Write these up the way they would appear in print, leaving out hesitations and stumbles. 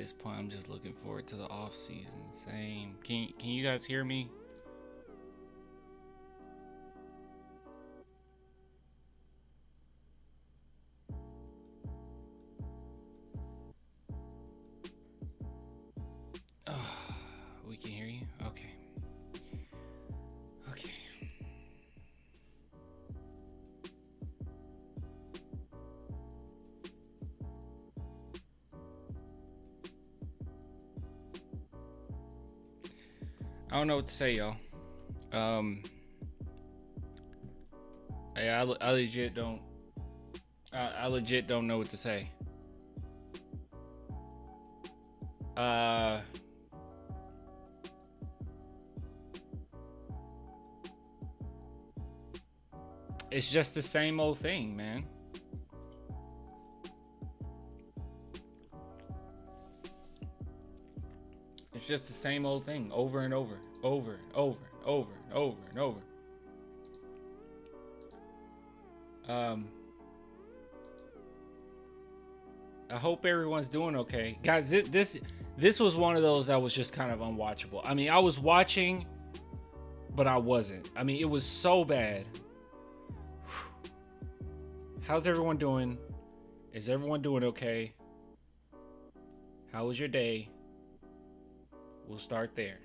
this point, I'm just looking forward to the off season. Same. Can you guys hear me? We can hear you? Okay. Okay. I don't know what to say, y'all. I legit don't. I legit don't know what to say. It's just the same old thing, man. It's just the same old thing over and over, over and over and over and over and over. I hope everyone's doing okay. Guys, this was one of those that was just kind of unwatchable. I mean, I was watching, but I wasn't. I mean, it was so bad. How's everyone doing? Is everyone doing okay? How was your day? We'll start there.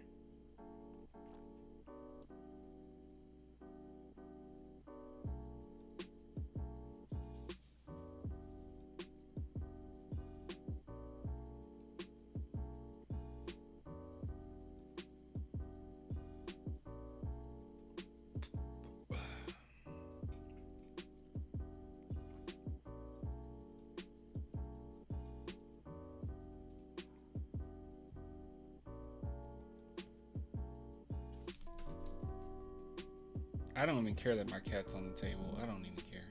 I don't even care that my cat's on the table. I don't even care.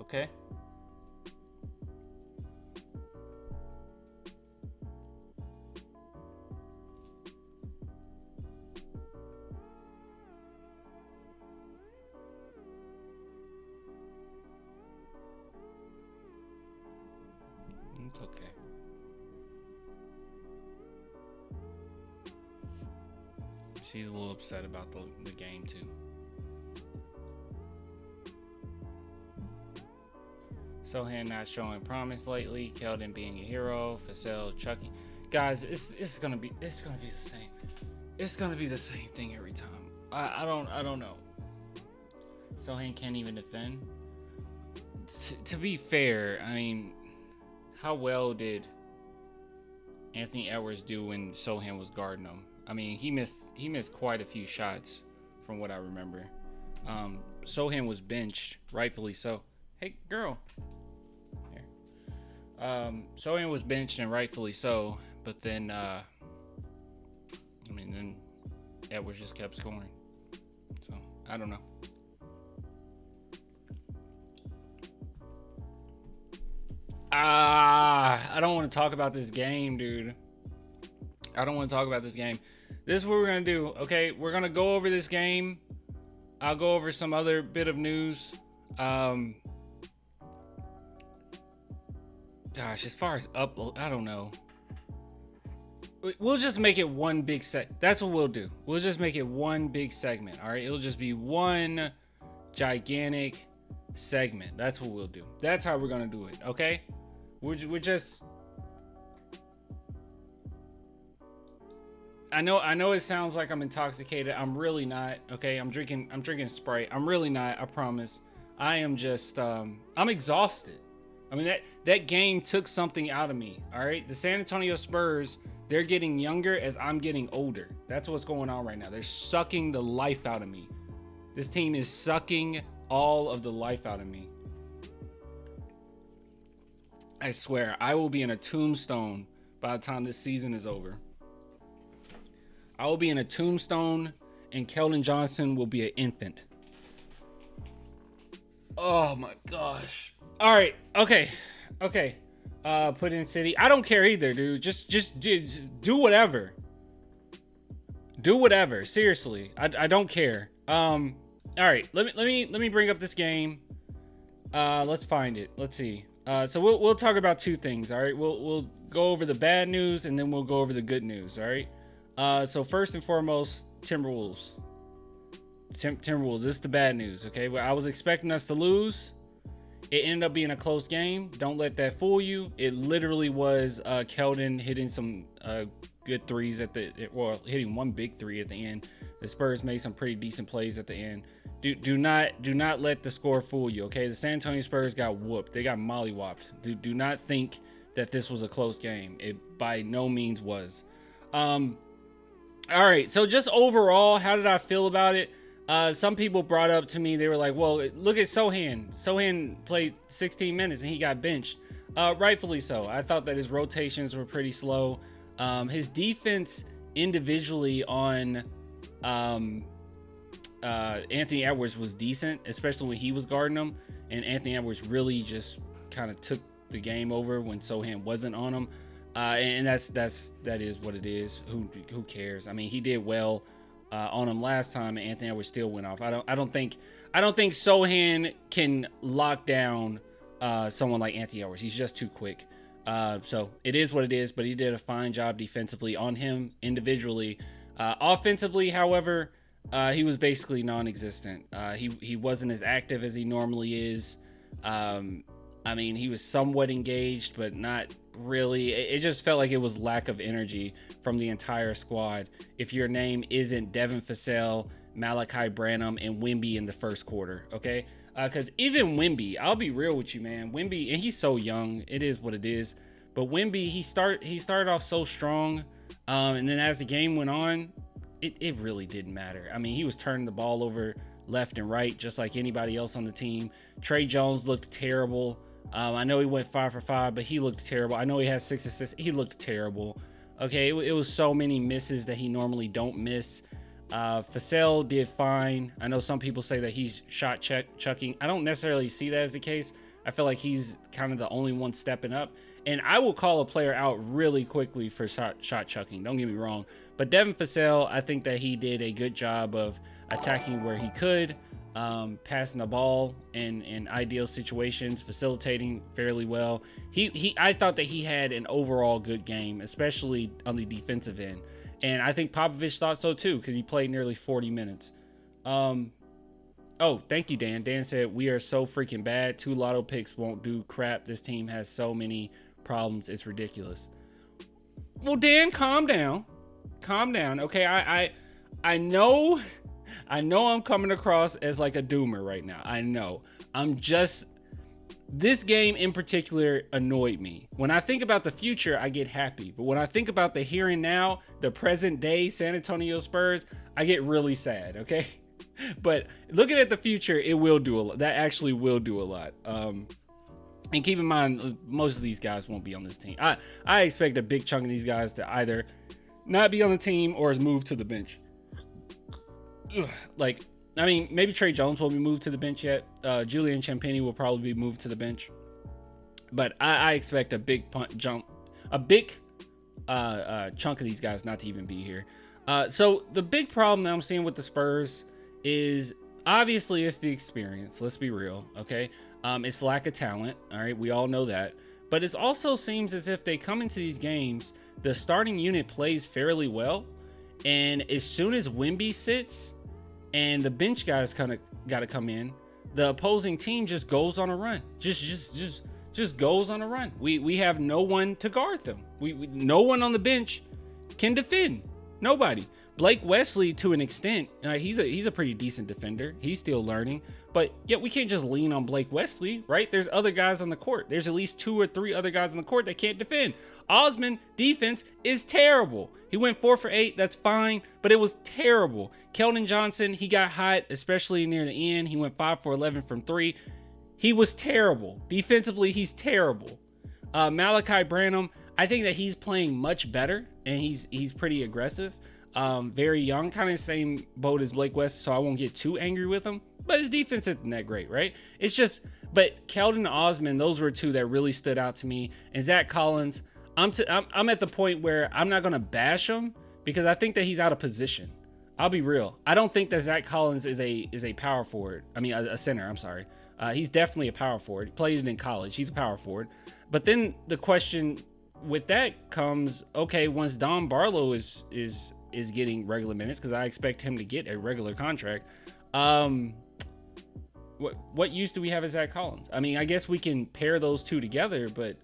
Okay. It's okay. She's a little upset about the game too. Sohan not showing promise lately. Keldon being a hero. Vassell, Chucky. Guys, it's gonna be the same. It's gonna be the same thing every time. I don't know. Sohan can't even defend. To be fair, I mean, how well did Anthony Edwards do when Sohan was guarding him? I mean, he missed quite a few shots from what I remember. Sohan was benched, rightfully so. Hey, girl. Sohan was benched and rightfully so, but then then Edwards just kept scoring. So I don't know. I don't want to talk about this game, dude. I don't want to talk about this game. This is what we're gonna do. Okay, we're gonna go over this game. I'll go over some other bit of news. Gosh, as far as upload, I don't know. We'll just make it one big set. That's what we'll do. We'll just make it one big segment. All right, it'll just be one gigantic segment. That's what we'll do. That's how we're gonna do it. Okay, we're just. I know it sounds like I'm intoxicated. I'm really not. Okay, I'm drinking Sprite. I'm really not. I promise. I am just. I'm exhausted. I mean, that game took something out of me. All right, the San Antonio Spurs, they're getting younger as I'm getting older. That's what's going on right now. They're sucking the life out of me. This team is sucking all of the life out of me. I swear, I will be in a tombstone by the time this season is over. I will be in a tombstone, and Keldon Johnson will be an infant. Oh my gosh. All right. Okay. Put in City. I don't care either, dude. Just do whatever. Do whatever. Seriously. I don't care. All right. Let me bring up this game. Let's find it. Let's see. So we'll talk about two things. All right. We'll go over the bad news and then we'll go over the good news. All right. So first and foremost, Timberwolves. Timberwolves. This is the bad news. Okay. Well, I was expecting us to lose. It ended up being a close game. Don't let that fool you. It literally was Keldon hitting some good threes hitting one big three at the end. The Spurs made some pretty decent plays at the end. Do not let the score fool you. Okay, the San Antonio Spurs got whooped. They got mollywopped. Do not think that this was a close game. It by no means was. All right. So just overall, how did I feel about it? Some people brought up to me, they were like, well, look at Sohan. Sohan played 16 minutes and he got benched. Rightfully so. I thought that his rotations were pretty slow. His defense individually on Anthony Edwards was decent, especially when he was guarding him. And Anthony Edwards really just kind of took the game over when Sohan wasn't on him. And that is what it is. Who cares? I mean, he did well on him last time, and Anthony Edwards still went off. I don't think Sohan can lock down someone like Anthony Edwards. He's just too quick. So it is what it is, but he did a fine job defensively on him individually. Offensively, however, he was basically non-existent. He wasn't as active as he normally is. I mean, he was somewhat engaged, but not really. It just felt like it was lack of energy from the entire squad if your name isn't Devin Vassell, Malachi Branham, and Wemby in the first quarter, okay? Because even Wemby, I'll be real with you, man. Wemby, and he's so young. It is what it is. But Wemby, he started off so strong, and then as the game went on, it really didn't matter. I mean, he was turning the ball over left and right, just like anybody else on the team. Trey Jones looked terrible. I know he went 5 for 5, but he looked terrible. I know he has 6 assists. He looked terrible. Okay, it was so many misses that he normally don't miss. Vassell did fine. I know some people say that he's shot chucking. I don't necessarily see that as the case. I feel like he's kind of the only one stepping up. And I will call a player out really quickly for shot chucking. Don't get me wrong. But Devin Vassell, I think that he did a good job of attacking where he could, passing the ball in ideal situations, facilitating fairly well. I thought that he had an overall good game, especially on the defensive end. And I think Popovich thought so too, because he played nearly 40 minutes. Oh, thank you, Dan. Dan said, we are so freaking bad. 2 lotto picks won't do crap. This team has so many problems. It's ridiculous. Well, Dan, calm down. Calm down. Okay, I know I'm coming across as like a doomer right now. I know. This game in particular annoyed me. When I think about the future, I get happy. But when I think about the here and now, the present day San Antonio Spurs, I get really sad, okay? But looking at the future, it will do a lot. That actually will do a lot. And keep in mind, most of these guys won't be on this team. I expect a big chunk of these guys to either not be on the team or is moved to the bench. Like, I mean, maybe Trey Jones won't be moved to the bench yet. Julian Champagnie will probably be moved to the bench. But I expect a big chunk of these guys not to even be here. So the big problem that I'm seeing with the Spurs is obviously it's the experience. Let's be real, okay? It's lack of talent, all right? We all know that. But it also seems as if they come into these games, the starting unit plays fairly well. And as soon as Wemby sits and the bench guys kind of got to come in, the opposing team just goes on a run. Just goes on a run. We have no one to guard them. No one on the bench can defend. Nobody. Blake Wesley, to an extent, he's a pretty decent defender. He's still learning, but yet we can't just lean on Blake Wesley, right? There's other guys on the court. There's at least 2 or 3 other guys on the court that can't defend. Osman defense is terrible. He went 4 for 8. That's fine, but it was terrible. Keldon Johnson, he got hot, especially near the end. He went 5 for 11 from 3. He was terrible. Defensively, he's terrible. Malachi Branham, I think that he's playing much better, and he's pretty aggressive. Very young, kind of same boat as Blake West, so I won't get too angry with him. But his defense isn't that great, right? It's just, but Keldon and Osman, those were 2 that really stood out to me. And Zach Collins, I'm at the point where I'm not gonna bash him because I think that he's out of position. I'll be real. I don't think that Zach Collins is a power forward. I mean, a center. I'm sorry. He's definitely a power forward. He played it in college. He's a power forward. But then the question with that comes, okay, once Don Barlow is getting regular minutes, because I expect him to get a regular contract. What use do we have as Zach Collins? I mean, I guess we can pair those 2 together, but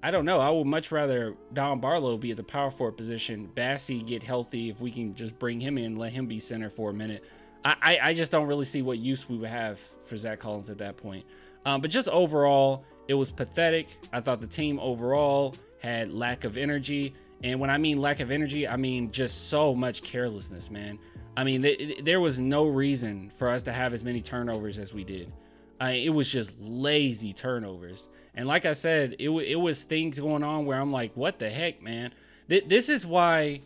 I don't know. I would much rather Don Barlow be at the power forward position, Bassey get healthy. If we can just bring him in, let him be center for a minute. I just don't really see what use we would have for Zach Collins at that point. But just overall, it was pathetic. I thought the team overall had lack of energy. And when I mean lack of energy, I mean just so much carelessness, man. I mean, there was no reason for us to have as many turnovers as we did. It was just lazy turnovers. And like I said, it was things going on where I'm like, what the heck, man? This is why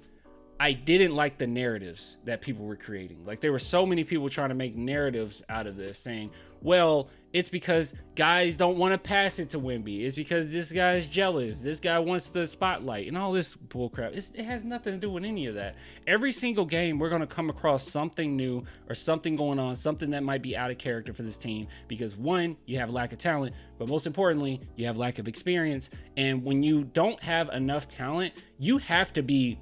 I didn't like the narratives that people were creating. Like, there were so many people trying to make narratives out of this, saying, well, it's because guys don't want to pass it to Wemby. It's because this guy's jealous. This guy wants the spotlight and all this bullcrap. It has nothing to do with any of that. Every single game, we're going to come across something new or something going on, something that might be out of character for this team. Because 1, you have lack of talent, but most importantly, you have lack of experience. And when you don't have enough talent, you have to be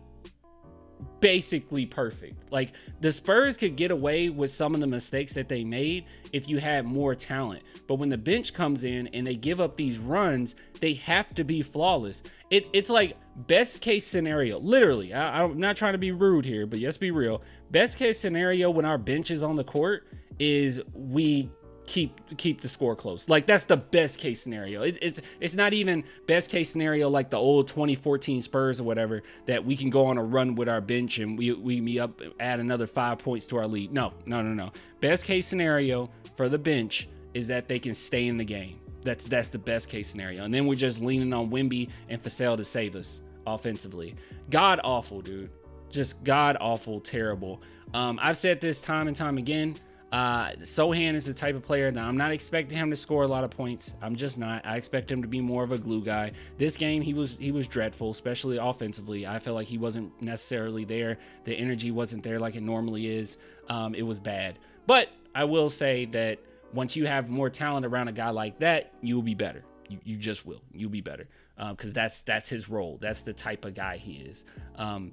basically perfect. Like, the Spurs could get away with some of the mistakes that they made if you had more talent, but when the bench comes in and they give up these runs, they have to be flawless. It's like best case scenario, literally. I'm not trying to be rude here, but let's be real. Best case scenario when our bench is on the court is we keep the score close. Like, that's the best case scenario. It's not even best case scenario like the old 2014 Spurs or whatever, that we can go on a run with our bench and we be up, add another 5 points to our lead. No. Best case scenario for the bench is that they can stay in the game. That's the best case scenario. And then we're just leaning on Wemby and Vassell to save us offensively. God awful, dude. Just god awful, terrible. I've said this time and time again. Sohan is the type of player that I'm not expecting him to score a lot of points. I'm just not. I expect him to be more of a glue guy. This game, he was dreadful, especially offensively. I felt like he wasn't necessarily there. The energy wasn't there like it normally is. It was bad. But I will say that once you have more talent around a guy like that, you'll be better. You just will. You'll be better. Because that's his role. That's the type of guy he is.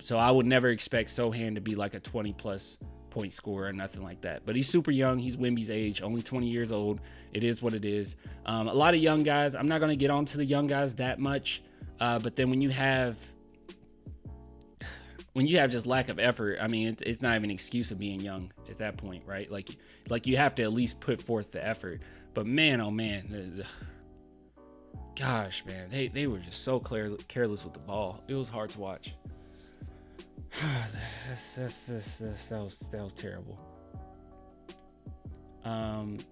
So I would never expect Sohan to be like a 20-plus point scorer or nothing like that. But he's super young. He's Wemby's age, only 20 years old. It is what it is. A lot of young guys. I'm not going to get onto the young guys that much. But then when you have just lack of effort, I mean, it's not even an excuse of being young at that point, right? Like you have to at least put forth the effort. But man, oh man, gosh, man, they were just so careless with the ball. It was hard to watch. That was terrible.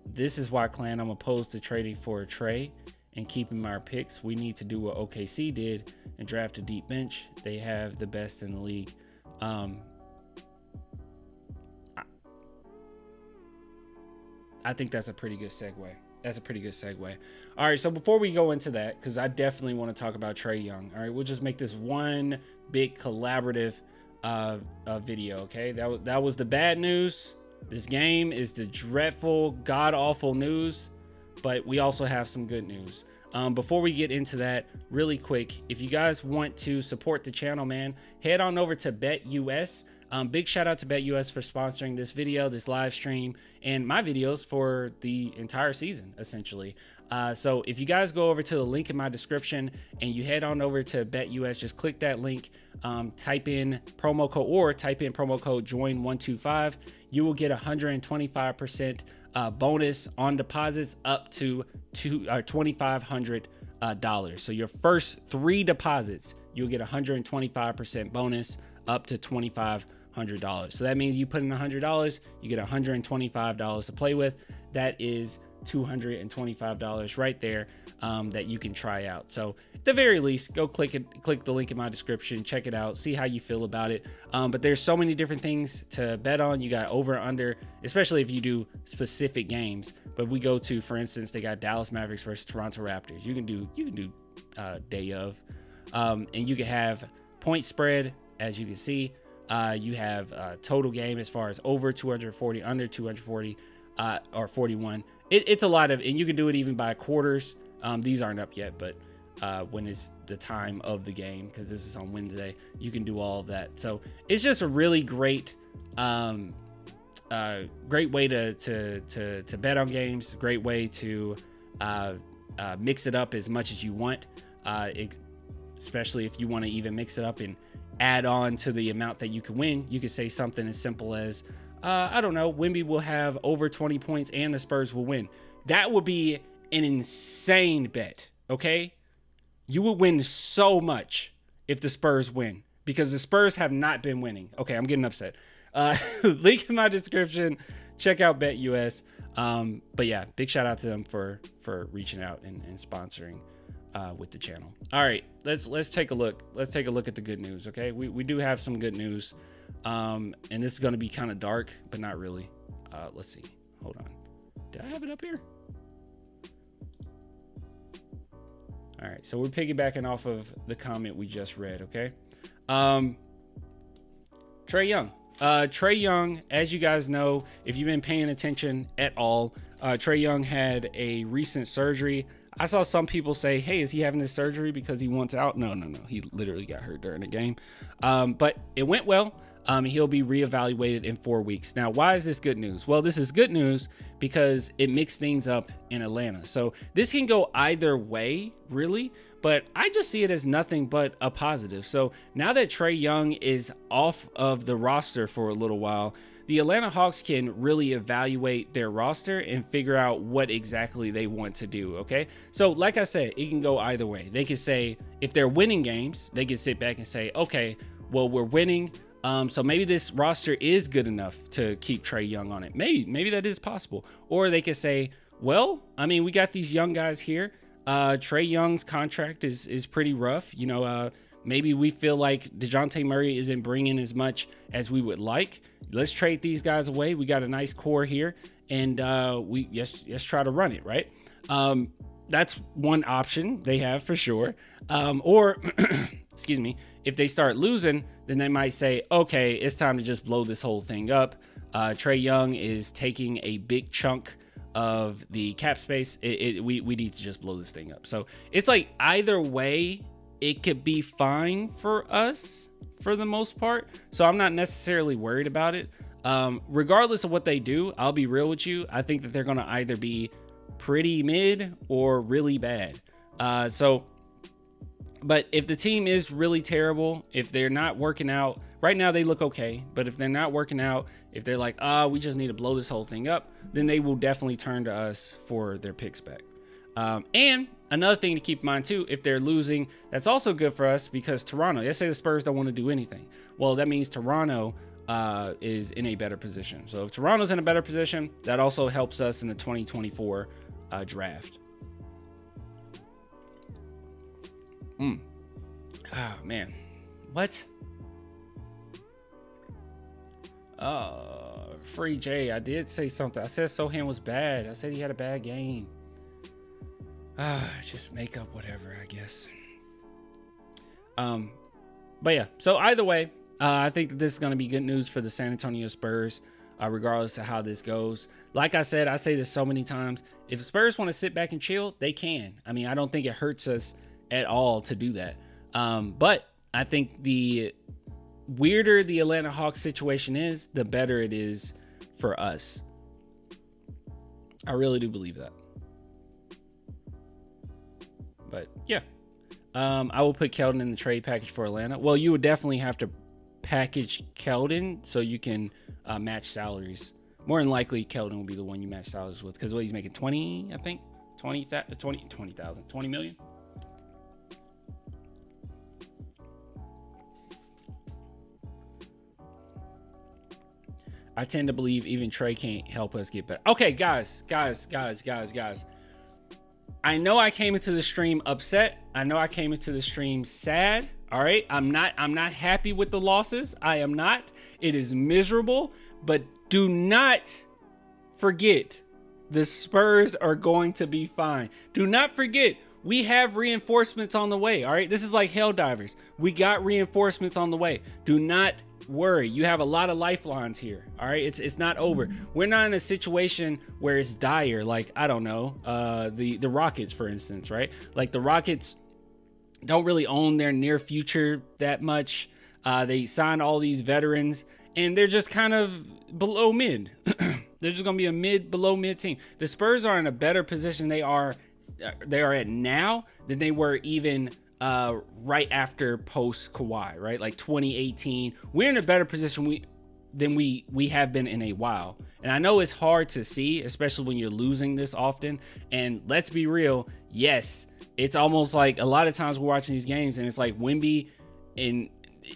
This is why, Clan, I'm opposed to trading for a Trey and keeping our picks. We need to do what OKC did and draft a deep bench. They have the best in the league. I think that's a pretty good segue. All right, so before we go into that, because I definitely want to talk about Trae Young. All right, we'll just make this one big collaborative video, okay? That was the bad news. This game is the dreadful, god-awful news, but we also have some good news. Before we get into that, really quick, if you guys want to support the channel, man, head on over to BetUS. Big shout out to BetUS for sponsoring this video, this live stream, and my videos for the entire season, essentially. So if you guys go over to the link in my description and you head on over to BetUS, just click that link, type in promo code JOIN125. You will get 125% bonus on deposits up to $2,500. So your first 3 deposits, you'll get 125% bonus up to $2,500. So that means you put in $100, you get $125 to play with. That is $225 right there that you can try out. So at the very least, go click the link in my description, check it out, see how you feel about it. But there's so many different things to bet on. You got over, under, especially if you do specific games. But if we go to, for instance, they got Dallas Mavericks versus Toronto Raptors. You can do day of, and you can have point spread, as you can see. You have total game as far as over 240, under 240, or 41. It's a lot of, and you can do it even by quarters. These aren't up yet, but when it's the time of the game, because this is on Wednesday, you can do all of that. So it's just a really great way to bet on games. Great way to mix it up as much as you want, especially if you want to even mix it up and add on to the amount that you can win. You could say something as simple as, I don't know, Wemby will have over 20 points and the Spurs will win. That would be an insane bet, okay? You would win so much if the Spurs win, because the Spurs have not been winning. Okay, I'm getting upset. Link in my description. Check out BetUS. But yeah, big shout out to them for reaching out and sponsoring with the channel. All right, let's take a look. Let's take a look at the good news, okay? We do have some good news. And this is going to be kind of dark, but not really. Let's see. Hold on. Did I have it up here? All right. So we're piggybacking off of the comment we just read. Okay. Trae Young. Trae Young, as you guys know, if you've been paying attention at all, Trae Young had a recent surgery. I saw some people say, hey, is he having this surgery because he wants out? No. He literally got hurt during the game. But it went well. He'll be reevaluated in 4 weeks. Now, why is this good news? Well, this is good news because it mixed things up in Atlanta. So this can go either way, really, but I just see it as nothing but a positive. So now that Trae Young is off of the roster for a little while, the Atlanta Hawks can really evaluate their roster and figure out what exactly they want to do, okay? So like I said, it can go either way. They can say, if they're winning games, they can sit back and say, okay, well, we're winning. So maybe this roster is good enough to keep Trae Young on it. Maybe that is possible. Or they could say, well, I mean, we got these young guys here. Trae Young's contract is pretty rough. You know, Maybe we feel like DeJounte Murray isn't bringing as much as we would like. Let's trade these guys away. We got a nice core here, and let's try to run it, right? That's one option they have for sure. Or, excuse me, if they start losing, then they might say, okay, it's time to just blow this whole thing up. Trae Young is taking a big chunk of the cap space. We need to just blow this thing up. So it's like either way, it could be fine for us for the most part. So I'm not necessarily worried about it. Regardless of what they do, I'll be real with you. I think that they're going to either be pretty mid or really bad. But if the team is really terrible, if they're not working out, right now they look okay, but if they're not working out, if they're like, we just need to blow this whole thing up, then they will definitely turn to us for their picks back. And another thing to keep in mind too, if they're losing, that's also good for us because Toronto, let's say the Spurs don't want to do anything. Well, that means Toronto is in a better position. So if Toronto's in a better position, that also helps us in the 2024 draft. Oh man, what? Free J, I did say something. I said Sohan was bad. I said he had a bad game. Just make up whatever, I guess. But yeah, so either way, I think that this is going to be good news for the San Antonio Spurs, regardless of how this goes. Like I said, I say this so many times. If the Spurs want to sit back and chill, they can. I mean, I don't think it hurts us at all to do that. But I think the weirder the Atlanta Hawks situation is, the better it is for us. I really do believe that. But yeah, I will put Keldon in the trade package for Atlanta. Well, you would definitely have to package Keldon so you can match salaries. More than likely, Keldon will be the one you match salaries with because what he's making 20, I think 20 million. I tend to believe even Trae can't help us get better. Okay, guys. I know I came into the stream upset. I know I came into the stream sad. All right. I'm not happy with the losses. I am not. It is miserable. But do not forget the Spurs are going to be fine. Do not forget we have reinforcements on the way. All right. This is like Helldivers. We got reinforcements on the way. Do not worry. You have a lot of lifelines here. All right. It's not over. We're not in a situation where it's dire. Like, I don't know, the Rockets, for instance, right? Like the Rockets don't really own their near future that much. They signed all these veterans and they're just kind of below mid. They're just going to be a below mid team. The Spurs are in a better position they are at now than they were even right after post Kawhi, right? Like 2018, we're in a better position than we have been in a while. And I know it's hard to see, especially when you're losing this often. And let's be real. Yes, it's almost like a lot of times we're watching these games and it's like Wemby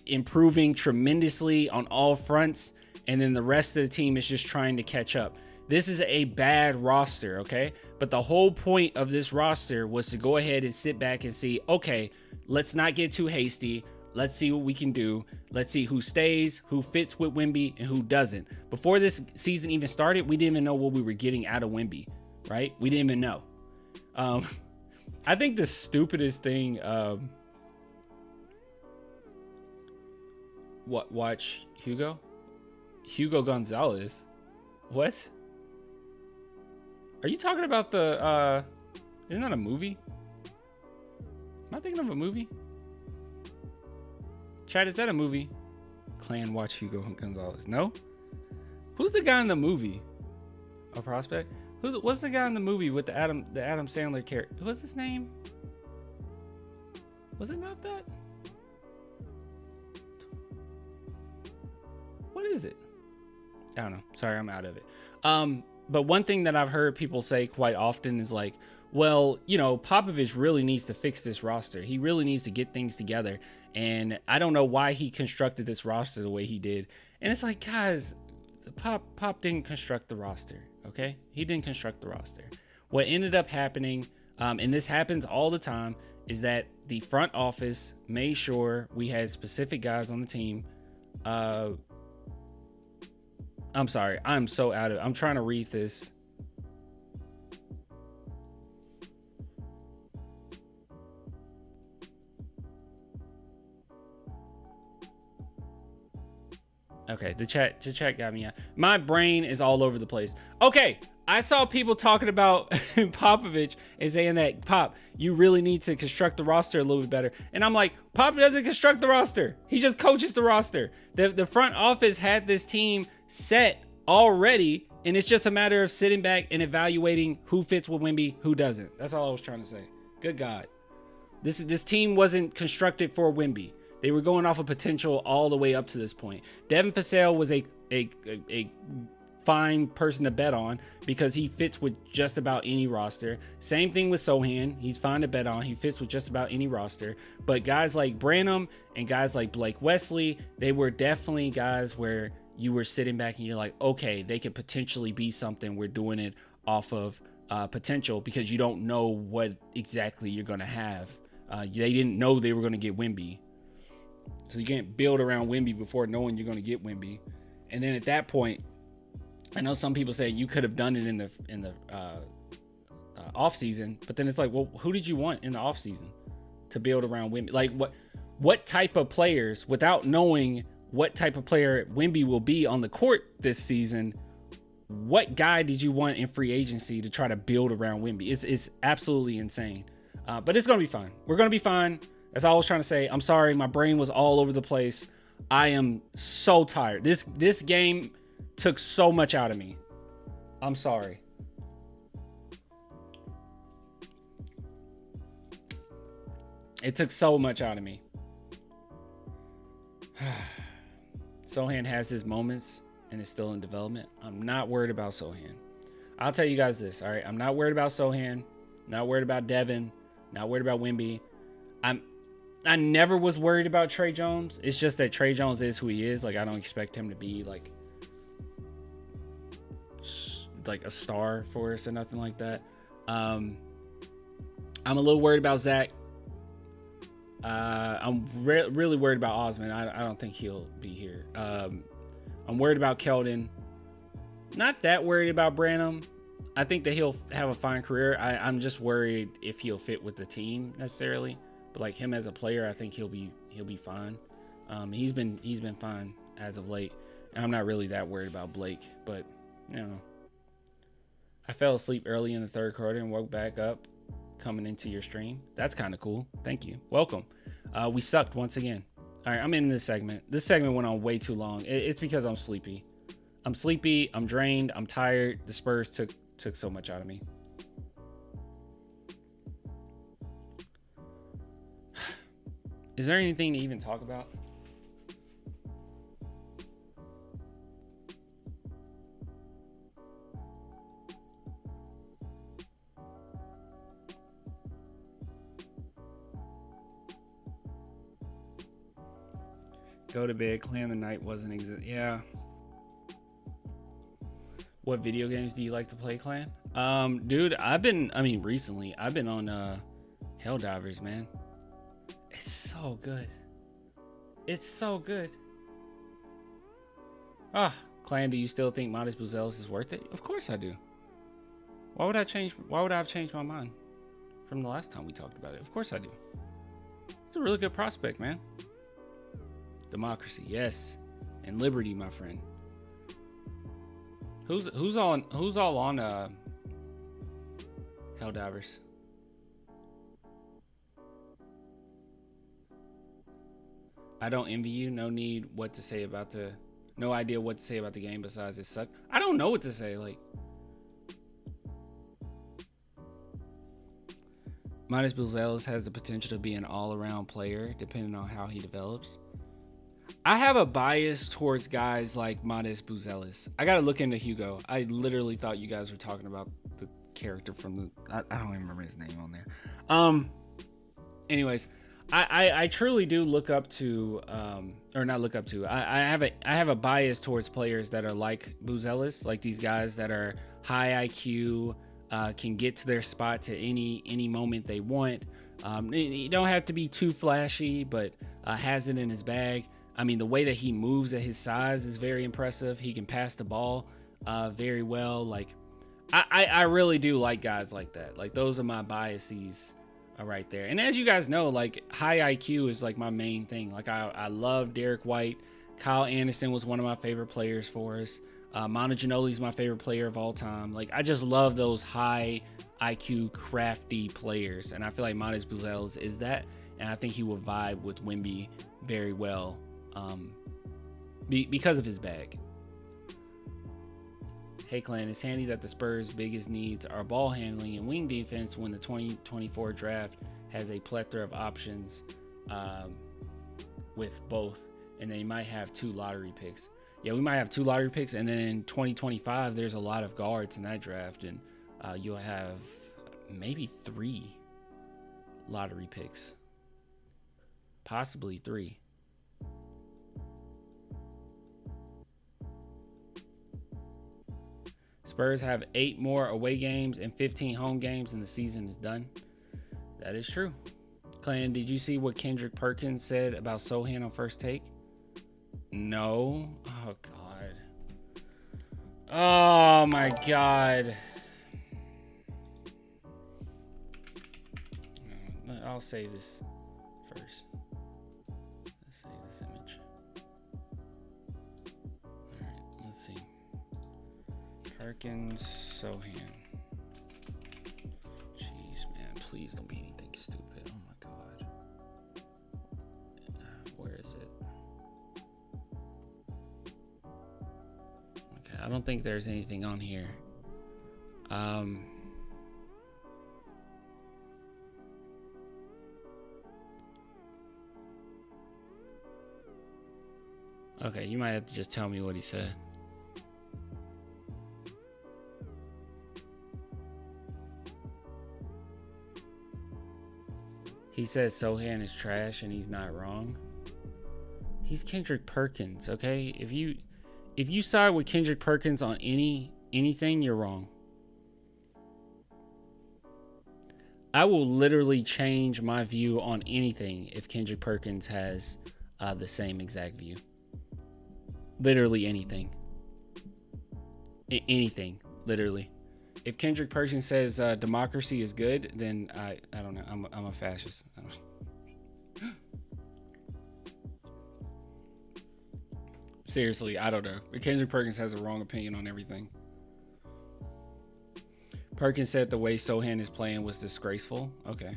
improving tremendously on all fronts. And then the rest of the team is just trying to catch up. This is a bad roster, okay? But the whole point of this roster was to go ahead and sit back and see, okay, let's not get too hasty. Let's see what we can do. Let's see who stays, who fits with Wemby, and who doesn't. Before this season even started, we didn't even know what we were getting out of Wemby, right? We didn't even know. I think the stupidest thing, watch Hugo Gonzalez. What? Are you talking about the, isn't that a movie? Am I thinking of a movie? Chad, is that a movie? Clan watch Hugo Gonzalez. No? Who's the guy in the movie? A prospect? What's the guy in the movie with the Adam Sandler character? What's his name? Was it not that? What is it? I don't know. Sorry, I'm out of it. But one thing that I've heard people say quite often is like, well, you know, Popovich really needs to fix this roster. He really needs to get things together. And I don't know why he constructed this roster the way he did. And it's like, guys, Pop didn't construct the roster. Okay. He didn't construct the roster. What ended up happening and this happens all the time, is that the front office made sure we had specific guys on the team. I'm sorry. I'm so out of it. I'm trying to read this. Okay, the chat got me out. My brain is all over the place. Okay, I saw people talking about Popovich and saying that, Pop, you really need to construct the roster a little bit better. And I'm like, Pop doesn't construct the roster. He just coaches the roster. The front office had this team set already, and it's just a matter of sitting back and evaluating who fits with Wemby, who doesn't. That's all I was trying to say. Good God. This team wasn't constructed for Wemby. They were going off of potential all the way up to this point. Devin Vassell was a fine person to bet on because he fits with just about any roster. Same thing with Sochan. He's fine to bet on. He fits with just about any roster. But guys like Branham and guys like Blake Wesley, they were definitely guys where you were sitting back and you're like, okay, they could potentially be something. We're doing it off of potential because you don't know what exactly you're going to have. They didn't know they were going to get Wemby. So you can't build around Wemby before knowing you're going to get Wemby. And then at that point, I know some people say you could have done it in the off season, but then it's like, well, who did you want in the off season to build around Wemby? Like what type of players, without knowing what type of player Wemby will be on the court this season, what guy did you want in free agency to try to build around Wemby? It's absolutely insane. But it's going to be fine. We're going to be fine. That's all I was trying to say. I'm sorry. My brain was all over the place. I am so tired. This game took so much out of me. I'm sorry. It took so much out of me. Sochan has his moments and is still in development. I'm not worried about Sochan. I'll tell you guys this, all right? I'm not worried about Sochan. Not worried about Devin. Not worried about Wemby. I never was worried about Trey Jones. It's just that Trey Jones is who he is. Like, I don't expect him to be like a star for us or nothing like that. I'm a little worried about Zach. I'm really worried about Osman. I don't think he'll be here. I'm worried about Keldon. Not that worried about Branham. I think that he'll have a fine career. I'm just worried if he'll fit with the team necessarily. But like him as a player, I think he'll be fine. He's been fine as of late. And I'm not really that worried about Blake, but you know. I fell asleep early in the third quarter and woke back up coming into your stream. That's kind of cool. Thank you. Welcome. We sucked once again. All right, I'm in this segment. This segment went on way too long. It's because I'm sleepy. I'm sleepy. I'm drained. I'm tired. The Spurs took so much out of me. Is there anything to even talk about? Go to bed. Clan the night wasn't exist. Yeah. What video games do you like to play, Clan? Dude, recently I've been on Helldivers, man. It's so good. It's so good. Clan, do you still think Modest Buzelis is worth it? Of course I do. Why would I have changed my mind from the last time we talked about it? Of course I do. It's a really good prospect, man. Democracy, yes. And liberty, my friend. Who's all on Helldivers? I don't envy you. No idea what to say about the game besides it sucked. I don't know what to say. Like, Modest Buzelis has the potential to be an all-around player depending on how he develops. I have a bias towards guys like Modest Buzelis. I gotta look into Hugo. I literally thought you guys were talking about the character from the. I don't even remember his name on there. Anyways, I truly do look up to, or not look up to. I have a bias towards players that are like Buzelis, like these guys that are high IQ, can get to their spots at any moment they want. You don't have to be too flashy, but has it in his bag. I mean, the way that he moves at his size is very impressive. He can pass the ball very well. Like, I really do like guys like that. Like, those are my biases right there. And as you guys know, like, high IQ is like my main thing. Like, I love Derek White. Kyle Anderson was one of my favorite players for us. Manu Ginobili is my favorite player of all time. Like, I just love those high IQ, crafty players. And I feel like Matas Buzelis is that. And I think he will vibe with Wemby very well because of his bag. Hey Clan, it's handy that the Spurs' biggest needs are ball handling and wing defense when the 2024 draft has a plethora of options with both, and they might have 2 lottery picks. Yeah, we might have 2 lottery picks, and then in 2025 there's a lot of guards in that draft, and you'll have maybe 3 lottery picks, possibly 3. Spurs have 8 more away games and 15 home games, and the season is done. That is true. Clan, did you see what Kendrick Perkins said about Sohan on First Take? No. Oh, God. Oh, my God. I'll save this first. Let's save this image. All right, let's see. Perkins, Sohan. Jeez, man, please don't be anything stupid. Oh my God. Where is it? Okay, I don't think there's anything on here. Okay, you might have to just tell me what he said. He says Sohan is trash and he's not wrong. He's Kendrick Perkins, okay? If you side with Kendrick Perkins on anything, you're wrong. I will literally change my view on anything if Kendrick Perkins has the same exact view. Literally anything. Anything, literally. If Kendrick Perkins says democracy is good, then I don't know. I'm a fascist. Seriously, I don't know. But Kendrick Perkins has a wrong opinion on everything. Perkins said the way Sohan is playing was disgraceful. Okay.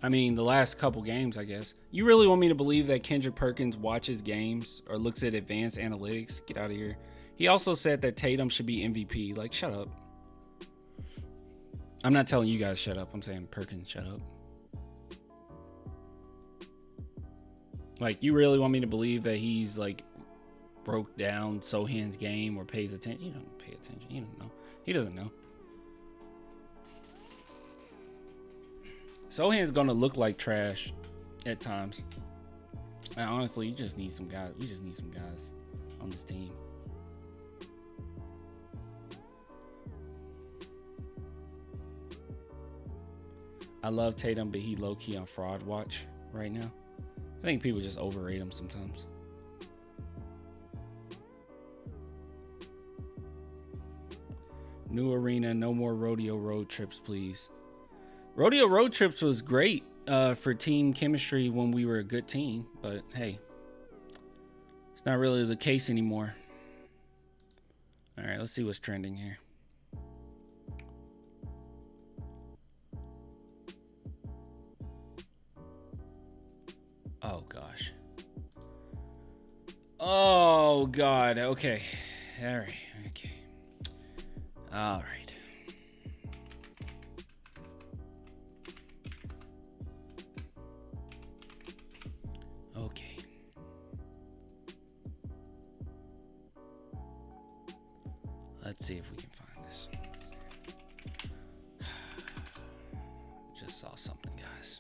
I mean, the last couple games, I guess. You really want me to believe that Kendrick Perkins watches games or looks at advanced analytics? Get out of here. He also said that Tatum should be MVP. Like, shut up. I'm not telling you guys shut up. I'm saying Perkins, shut up. Like, you really want me to believe that he's, like, broke down Sohan's game or pays attention? You don't pay attention. You don't know. He doesn't know. Sohan's gonna look like trash at times. And honestly, you just need some guys. We just need some guys on this team. I love Tatum, but he low-key on fraud watch right now. I think people just overrate him sometimes. New arena, no more rodeo road trips, please. Rodeo road trips was great for team chemistry when we were a good team, but hey, it's not really the case anymore. All right, let's see what's trending here. Oh gosh. Oh God. Okay. All right. Okay. All right. Okay. Let's see if we can find this. Just saw something, guys.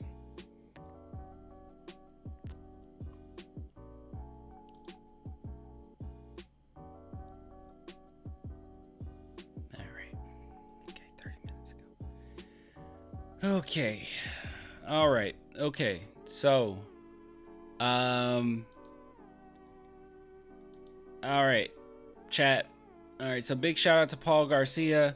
All right. Okay, 30 minutes. Okay. All right. Okay. So, all right, chat. All right. So big shout out to Paul Garcia.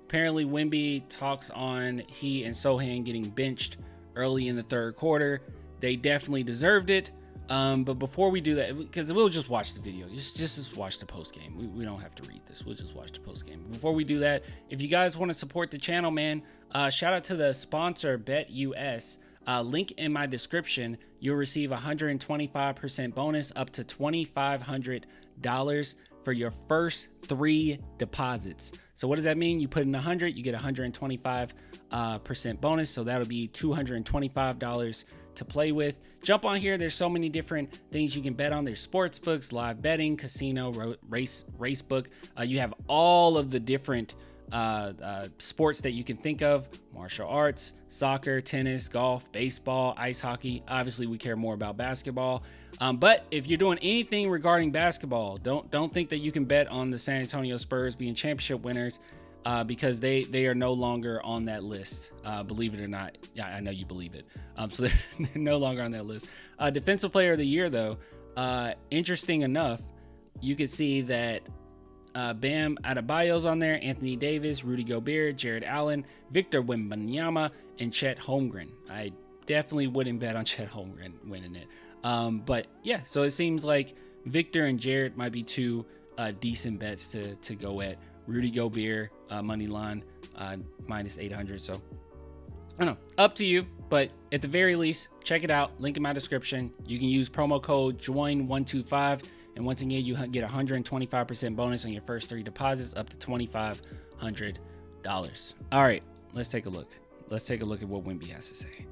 Apparently Wemby talks on he and Sohan getting benched early in the third quarter. They definitely deserved it. But before we do that, because we'll just watch the video, just watch the post game. We don't have to read this. We'll just watch the post game. Before we do that, if you guys want to support the channel, man, shout out to the sponsor BetUS. Link in my description. You'll receive 125% bonus up to $2,500 for your first 3 deposits. So what does that mean? You put in 100, you get 125% bonus. So that'll be $225 to play with. Jump on here. There's so many different things you can bet on. There's sports books, live betting, casino, race book. You have all of the different sports that you can think of: martial arts, soccer, tennis, golf, baseball, ice hockey. Obviously we care more about basketball, but if you're doing anything regarding basketball, don't think that you can bet on the San Antonio Spurs being championship winners, because they are no longer on that list. Believe it or not. Yeah, I know you believe it. So they're no longer on that list. Defensive player of the year, though, interesting enough, you could see that Bam Adebayo's on there, Anthony Davis, Rudy Gobert, Jared Allen, Victor Wembanyama, and Chet Holmgren. I definitely wouldn't bet on Chet Holmgren winning it. But yeah, so it seems like Victor and Jared might be 2 decent bets to go at. Rudy Gobert, money line, minus 800. So I don't know, up to you. But at the very least, check it out. Link in my description. You can use promo code JOIN125. And once again, you get 125% bonus on your first 3 deposits up to $2,500. All right, let's take a look. Let's take a look at what Wemby has to say.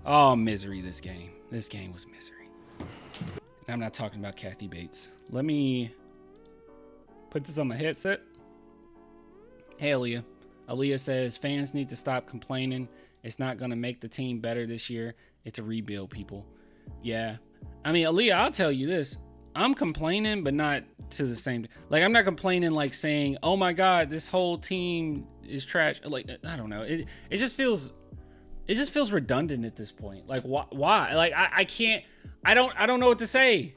Oh, misery, this game. This game was misery. And I'm not talking about Kathy Bates. Let me put this on my headset. Hey, Aaliyah. Aaliyah says, fans need to stop complaining. It's not going to make the team better this year. It's a rebuild, people. Yeah. I mean, Aaliyah, I'll tell you this. I'm complaining, but not to the same. Like, I'm not complaining like saying, oh my God, this whole team is trash. Like, I don't know. It just feels redundant at this point. Like, why? Like, I can't, I don't know what to say.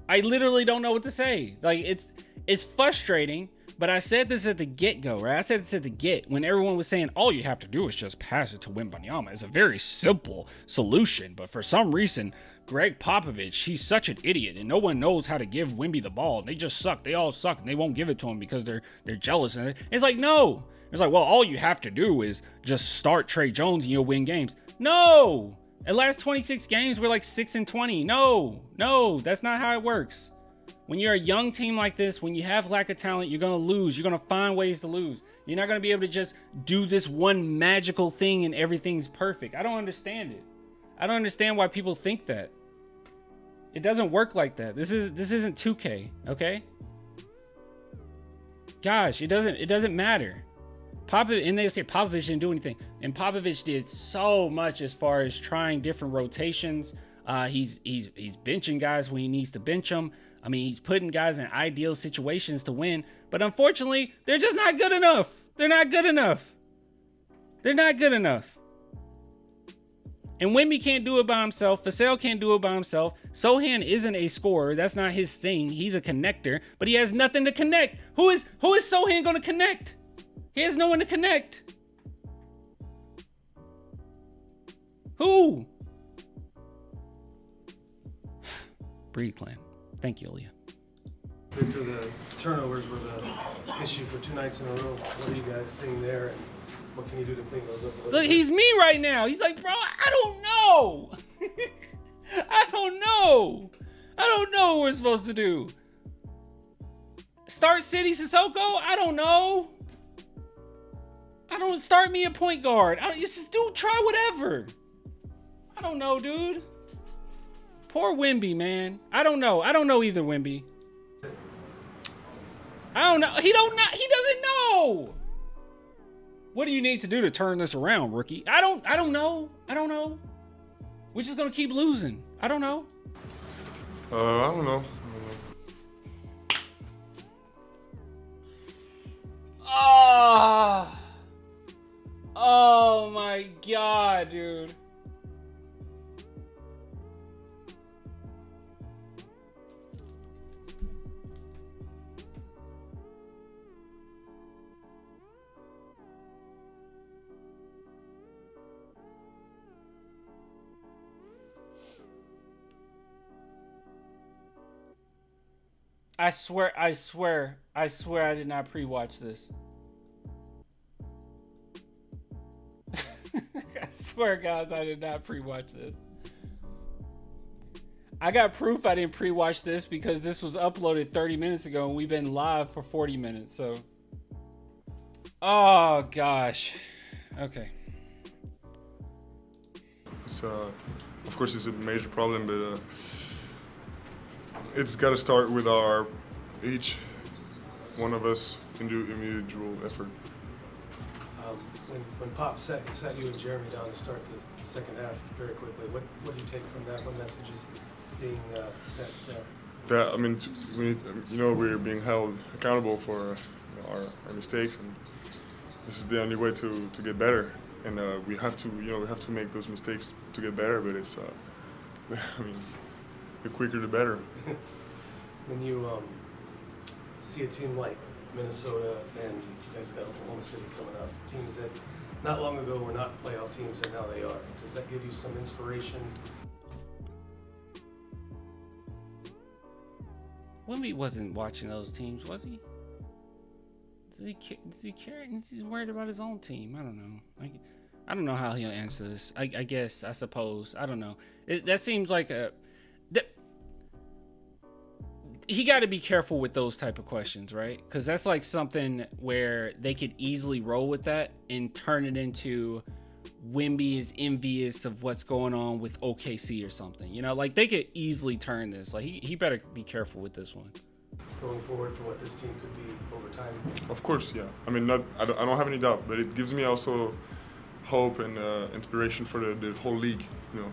I literally don't know what to say. Like, it's frustrating. But I said this at the get-go, right? I said this at the get when everyone was saying, all you have to do is just pass it to Wembanyama. It's a very simple solution. But for some reason, Greg Popovich, he's such an idiot, and no one knows how to give Wemby the ball. They just suck. They all suck, and they won't give it to him because they're jealous. And it's like, no. It's like, well, all you have to do is just start Trey Jones and you'll win games. No. At last 26 games, we're like 6-20. No, that's not how it works. When you're a young team like this, when you have lack of talent, you're going to lose. You're going to find ways to lose. You're not going to be able to just do this one magical thing and everything's perfect. I don't understand it. I don't understand why people think that. It doesn't work like that. This isn't 2K, okay? Gosh, it doesn't matter. Popovich, and they say Popovich didn't do anything. And Popovich did so much as far as trying different rotations. He's benching guys when he needs to bench them. I mean, he's putting guys in ideal situations to win, but unfortunately, they're just not good enough. They're not good enough. They're not good enough. And Wemby can't do it by himself. Vassell can't do it by himself. Sohan isn't a scorer. That's not his thing. He's a connector, but he has nothing to connect. Who is Sohan going to connect? He has no one to connect. Who? Breathe, clan. Thank you, Aaliyah. Victor, the turnovers were the issue for 2 nights in a row. What are you guys seeing there, and what can you do to clean those up? Look, he's me right now. He's like, bro, I don't know. I don't know. I don't know what we're supposed to do. Start City Sissoko? I don't know. I don't start me a point guard. Try whatever. I don't know, dude. Poor Wemby, man. I don't know either, Wemby. I don't know. He doesn't know. What do you need to do to turn this around, rookie? I don't know. We're just gonna keep losing. I don't know. I don't know. Oh my God. God, dude. I swear I did not pre-watch this. I swear, guys, I did not pre-watch this. I got proof I didn't pre-watch this because this was uploaded 30 minutes ago and we've been live for 40 minutes, so. Oh, gosh. Okay. It's of course, it's a major problem, but it's got to start with each one of us individual effort. When Pop sat you and Jeremy down to start the second half very quickly, what do you take from that? What message is being sent there? That, I mean, we're being held accountable for our mistakes, and this is the only way to get better. And we have to make those mistakes to get better. But it's, I mean, the quicker the better. When you see a team like Minnesota, and you guys got Oklahoma City coming up, teams that not long ago were not playoff teams and now they are, does that give you some inspiration? Wemby wasn't watching those teams, was he? Does he care? He's worried about his own team. I don't know. I don't know how he'll answer this. I guess, I suppose. I don't know. That seems like he got to be careful with those type of questions, right? Because that's like something where they could easily roll with that and turn it into Wemby is envious of what's going on with OKC or something. You know, like they could easily turn this. Like he better be careful with this one. Going forward for what this team could be over time. Of course, yeah. I mean, I don't have any doubt, but it gives me also hope and inspiration for the whole league. You know.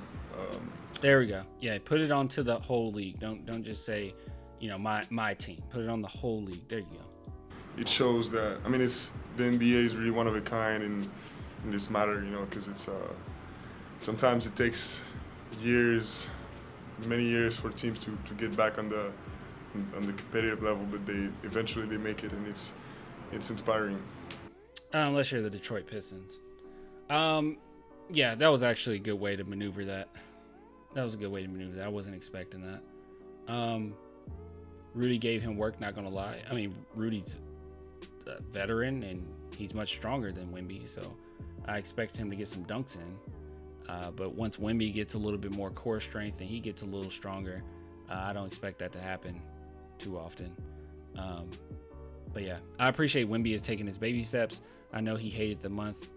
There we go. Yeah, put it onto the whole league. Don't just say, you know, my team. Put it on the whole league. There you go. It shows that, I mean, it's the NBA is really one of a kind in this matter, you know, because it's sometimes it takes years, many years for teams to get back on the competitive level, but they eventually make it, and it's inspiring. Unless you're the Detroit Pistons. Yeah, that was actually a good way to maneuver that. That was a good way to maneuver that. I wasn't expecting that. Rudy gave him work, not gonna lie. I mean, Rudy's a veteran and he's much stronger than Wemby, so I expect him to get some dunks in. But once Wemby gets a little bit more core strength and he gets a little stronger, I don't expect that to happen too often. But yeah, I appreciate Wemby is taking his baby steps. I know he hated the month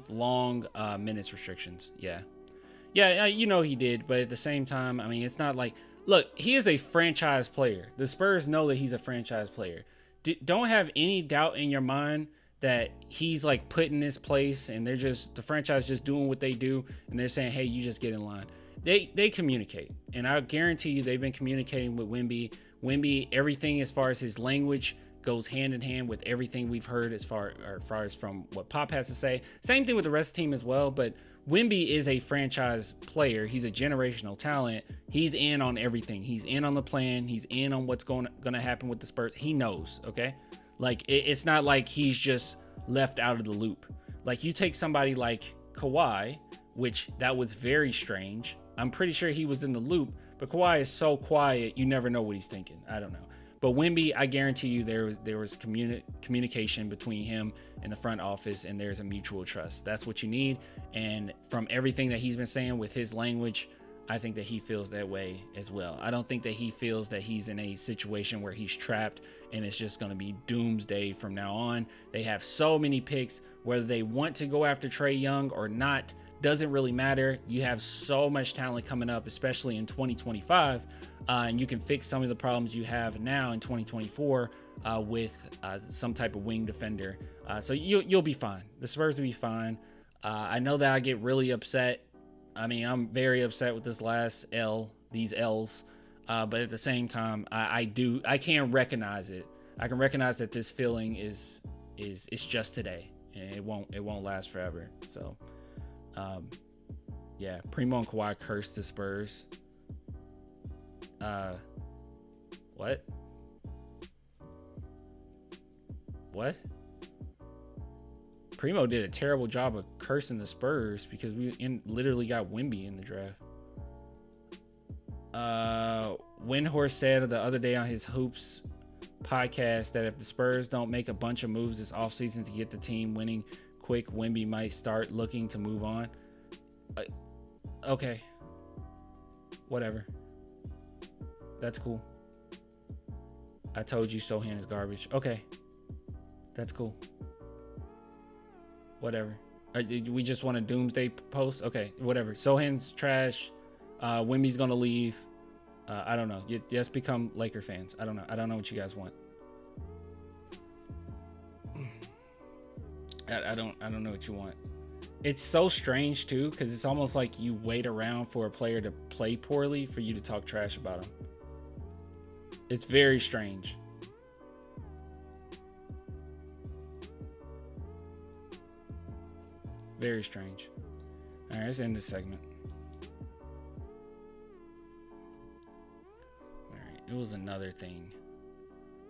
long minutes restrictions. Yeah, you know he did, but at the same time, I mean, it's not like, look, he is a franchise player. The Spurs know that he's a franchise player. Don't have any doubt in your mind that he's like put in this place and they're just, the franchise just doing what they do, and they're saying, hey, you just get in line. They communicate, and I guarantee you they've been communicating with Wemby. Wemby, everything as far as his language goes hand in hand with everything we've heard as far as from what Pop has to say. Same thing with the rest of the team as well, but Wemby is a franchise player. He's a generational talent. He's in on everything. He's in on the plan. He's in on what's going to happen with the Spurs. He knows, okay? Like, it's not like he's just left out of the loop. Like, you take somebody like Kawhi, which that was very strange. I'm pretty sure he was in the loop, but Kawhi is so quiet, you never know what he's thinking. I don't know. But Wemby, I guarantee you there was communication between him and the front office, and there's a mutual trust. That's what you need. And from everything that he's been saying with his language, I think that he feels that way as well. I don't think that he feels that he's in a situation where he's trapped and it's just going to be doomsday from now on. They have so many picks, whether they want to go after Trae Young or not, doesn't really matter. You have so much talent coming up, especially in 2025, and you can fix some of the problems you have now in 2024 with some type of wing defender. So you'll be fine. The Spurs will be fine. I know that I get really upset. I mean, I'm very upset with this last these L's, but at the same time, I can recognize it. I can recognize that this feeling is it's just today, and it won't last forever. So, yeah, Primo and Kawhi cursed the Spurs. What? What? Primo did a terrible job of cursing the Spurs because we literally got Wemby in the draft. Windhorse said the other day on his Hoops podcast that if the Spurs don't make a bunch of moves this offseason to get the team winning quick, Wemby might start looking to move on. Okay. Whatever. That's cool. I told you Sohan is garbage. Okay. That's cool. Whatever. We just want a doomsday post? Okay, whatever. Sohan's trash. Wemby's gonna leave. I don't know. You just become Laker fans. I don't know. I don't know what you guys want. I don't know what you want. It's so strange too, because it's almost like you wait around for a player to play poorly for you to talk trash about him. It's very strange. Very strange. All right, let's end this segment. All right, it was another thing.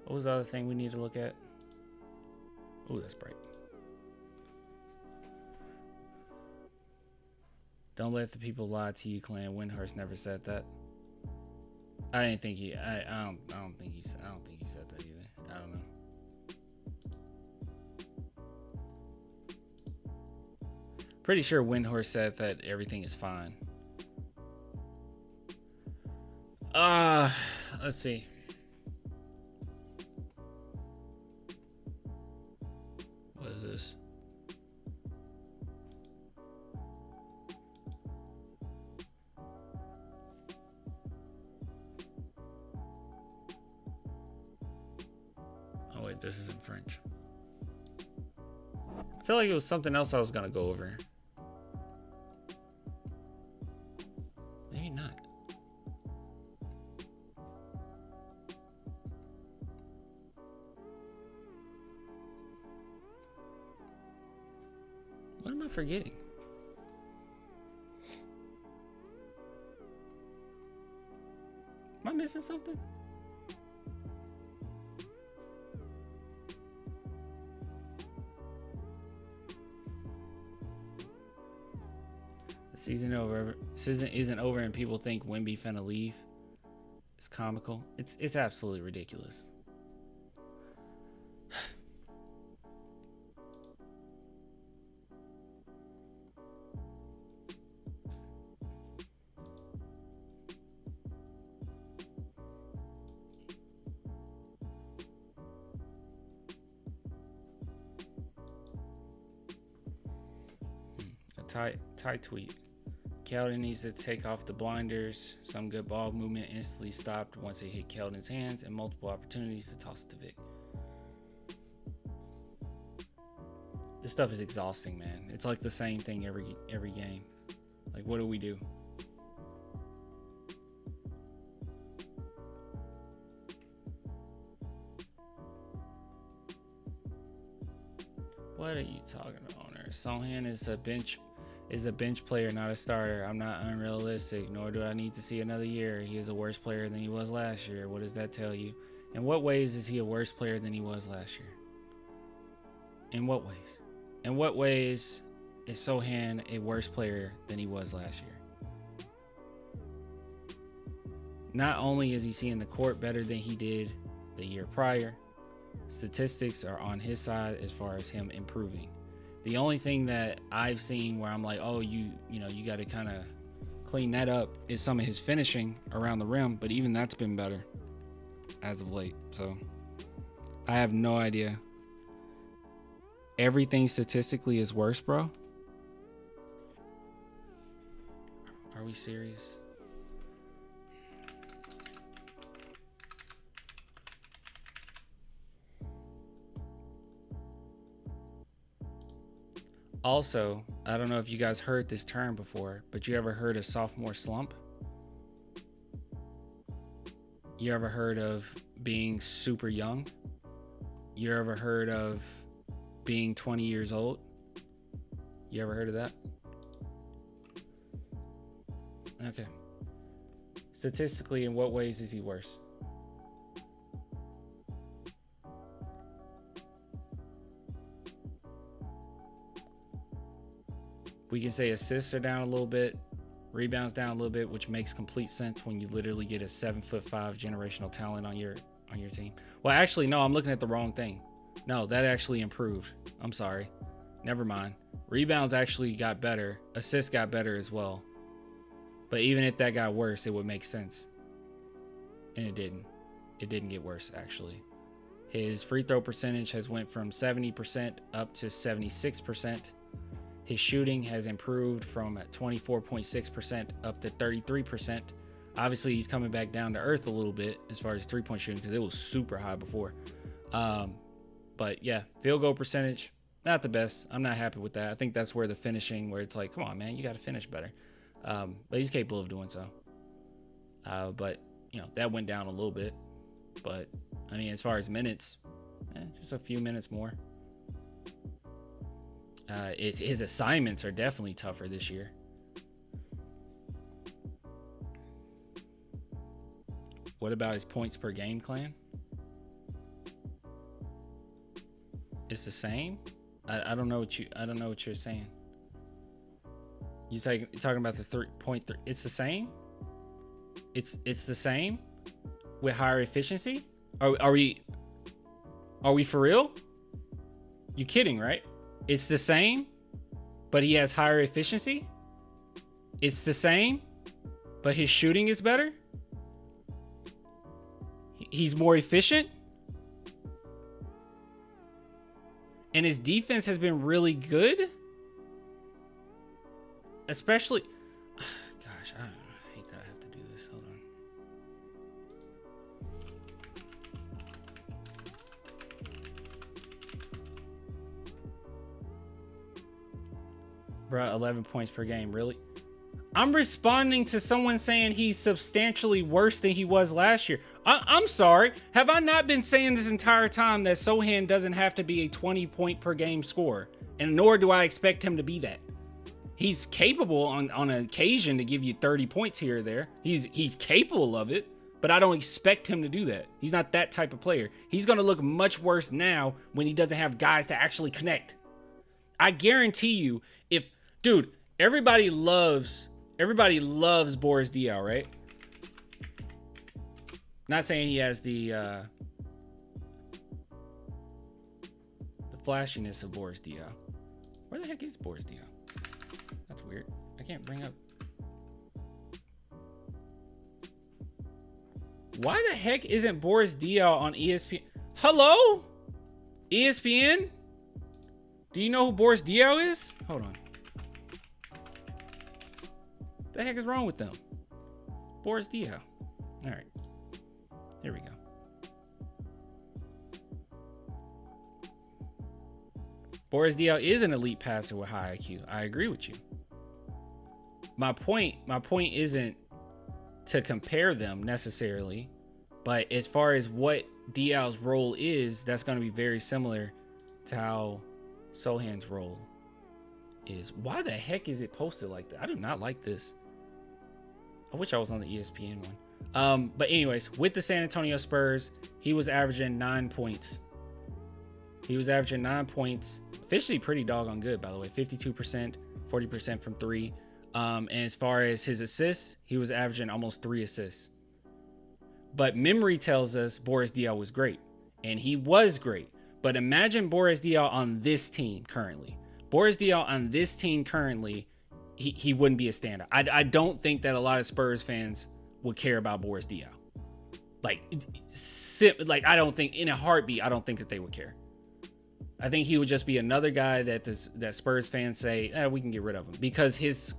What was the other thing we need to look at? Oh, that's bright. Don't let the people lie to you, Clan. Windhorst never said that. I didn't think he. I don't think he said that either. I don't know. Pretty sure Windhorst said that everything is fine. Let's see. What is this? Oh wait, this is in French. I feel like it was something else I was gonna go over. Maybe not. What am I forgetting? Am I missing something? Season isn't over and people think Wemby finna leave. It's comical. It's absolutely ridiculous. A tight tweet. Keldon needs to take off the blinders. Some good ball movement instantly stopped once it hit Keldon's hands, and multiple opportunities to toss it to Vic. This stuff is exhausting, man. It's like the same thing every game. Like, what do we do? What are you talking about, owner? Sohan is a bench player, not a starter. I'm not unrealistic, nor do I need to see another year. He is a worse player than he was last year. What does that tell you? In what ways is he a worse player than he was last year? In what ways? In what ways is Sohan a worse player than he was last year? Not only is he seeing the court better than he did the year prior, statistics are on his side as far as him improving. The only thing that I've seen where I'm like, oh, you got to kind of clean that up is some of his finishing around the rim, but even that's been better as of late. So I have no idea. Everything statistically is worse, bro. Are we serious? Also, I don't know if you guys heard this term before, but you ever heard of sophomore slump? You ever heard of being super young? You ever heard of being 20 years old. You ever heard of that? Okay. Statistically, in what ways is he worse? We can say assists are down a little bit, rebounds down a little bit, which makes complete sense when you literally get a 7'5" generational talent on your team. Well, actually, no, I'm looking at the wrong thing. No, that actually improved. I'm sorry. Never mind. Rebounds actually got better. Assists got better as well. But even if that got worse, it would make sense. And it didn't. It didn't get worse, actually. His free throw percentage has went from 70% up to 76%. His shooting has improved from 24.6% up to 33%. Obviously, he's coming back down to earth a little bit as far as three-point shooting because it was super high before. But yeah, field goal percentage, not the best. I'm not happy with that. I think that's where the finishing, where it's like, come on, man, you got to finish better. But he's capable of doing so. But, you know, that went down a little bit. But, I mean, as far as minutes, just a few minutes more. His assignments are definitely tougher this year. What about his points per game, Clan? It's the same. I don't know what you're saying. You talking about the 3.3? It's the same. It's the same with higher efficiency. Are we for real? You kidding, right? It's the same, but he has higher efficiency. It's the same, but his shooting is better. He's more efficient. And his defense has been really good. Especially, gosh, I hate that I have to do this. Hold on. Bruh, 11 points per game, really? I'm responding to someone saying he's substantially worse than he was last year. I'm sorry. Have I not been saying this entire time that Sohan doesn't have to be a 20 point per game scorer? And nor do I expect him to be that. He's capable on occasion to give you 30 points here or there. He's capable of it, but I don't expect him to do that. He's not that type of player. He's going to look much worse now when he doesn't have guys to actually connect. I guarantee you, dude, everybody loves Boris Diaw, right? Not saying he has the flashiness of Boris Diaw. Where the heck is Boris Diaw? That's weird. I can't bring up. Why the heck isn't Boris Diaw on ESPN? Hello? ESPN? Do you know who Boris Diaw is? Hold on. The heck is wrong with them? Boris Diaw. All right. Here we go. Boris Diaw is an elite passer with high IQ. I agree with you. My point isn't to compare them necessarily, but as far as what Diaw's role is, that's going to be very similar to how Sohan's role is. Why the heck is it posted like that? I do not like this. I wish I was on the ESPN one. But anyways, with the San Antonio Spurs, he was averaging 9 points. Officially pretty doggone good, by the way. 52%, 40% from three. And as far as his assists, he was averaging almost 3 assists. But memory tells us Boris Diaw was great. And he was great. But imagine Boris Diaw on this team currently. Boris Diaw on this team currently, he wouldn't be a standout. I don't think that a lot of Spurs fans would care about Boris Diaw. Like I don't think, in a heartbeat, I don't think that they would care. I think he would just be another guy that Spurs fans say, we can get rid of him. Because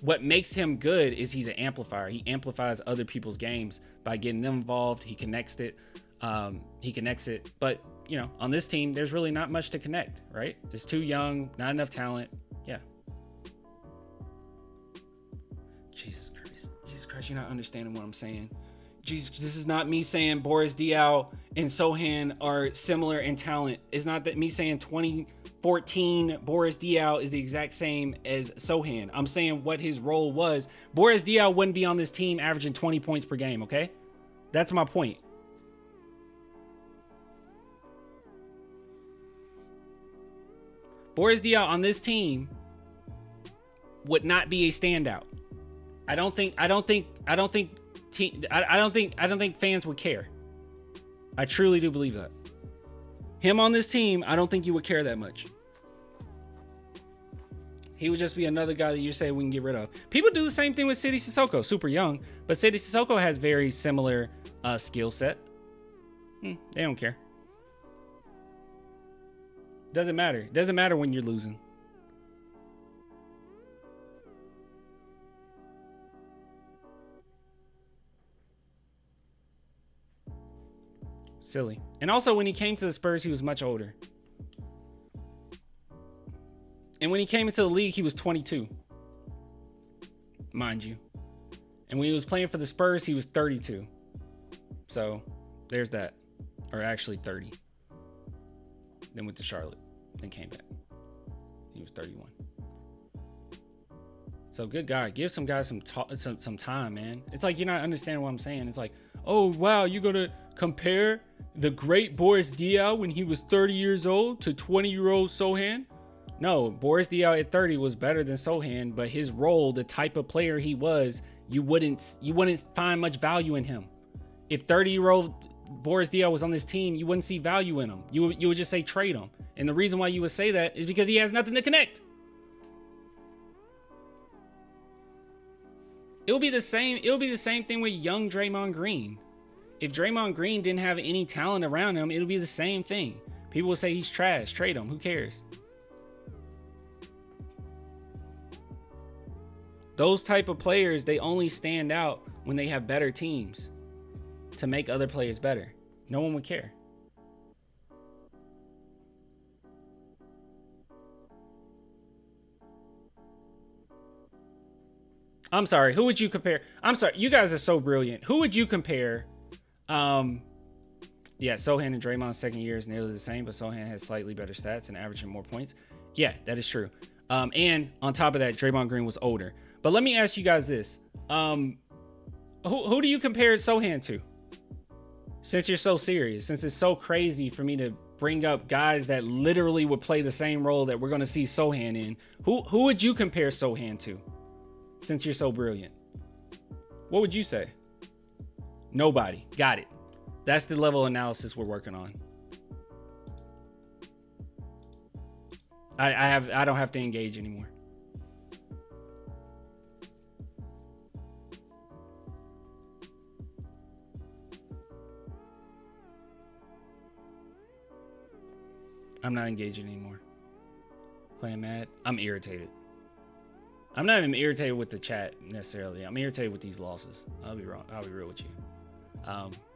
what makes him good is he's an amplifier. He amplifies other people's games by getting them involved. He connects it. But, you know, on this team, there's really not much to connect, right? It's too young, not enough talent. Yeah. Jesus Christ, you're not understanding what I'm saying. geez, this is not me saying Boris Diaw and Sohan are similar in talent. It's not that me saying 2014 Boris Diaw is the exact same as Sohan. I'm saying what his role was. Boris Diaw wouldn't be on this team averaging 20 points per game, okay? That's my point. Boris Diaw on this team would not be a standout. I don't think fans would care. I truly do believe that. Him on this team, I don't think you would care that much. He would just be another guy that you say we can get rid of. People do the same thing with Sidy Cissoko, super young, but Sidy Cissoko has very similar skill set. They don't care. Doesn't matter. Doesn't matter when you're losing. Silly. And also when he came to the Spurs, he was much older. And when he came into the league, he was 22. Mind you. And when he was playing for the Spurs, he was 32. So there's that. Or actually 30. Then went to Charlotte. Then came back. He was 31. So good guy. Give some guys some time, man. It's like you're not understanding what I'm saying. It's like, oh, wow, you're going to compare the great Boris Diaw when he was 30 years old to 20-year-old Sohan? No, Boris Diaw at 30 was better than Sohan, but his role, the type of player he was, you wouldn't find much value in him. If 30-year-old Boris Diaw was on this team, you wouldn't see value in him. You would just say trade him. And the reason why you would say that is because he has nothing to connect. It'll be the same thing with young Draymond Green. If Draymond Green didn't have any talent around him, it'll be the same thing. People will say he's trash. Trade him. Who cares? Those type of players, they only stand out when they have better teams to make other players better. No one would care. I'm sorry. Who would you compare? I'm sorry. You guys are so brilliant. Who would you compare? Yeah, Sohan and Draymond's second year is nearly the same, but Sohan has slightly better stats and averaging more points. Yeah, that is true. And on top of that, Draymond Green was older. But let me ask you guys this. Who do you compare Sohan to? Since you're so serious, since it's so crazy for me to bring up guys that literally would play the same role that we're going to see Sohan in, who would you compare Sohan to? Since you're so brilliant, what would you say? Nobody. Got it. That's the level of analysis we're working on. I don't have to engage anymore. I'm not engaging anymore. Playing mad. I'm irritated. I'm not even irritated with the chat necessarily. I'm irritated with these losses. I'll be real with you.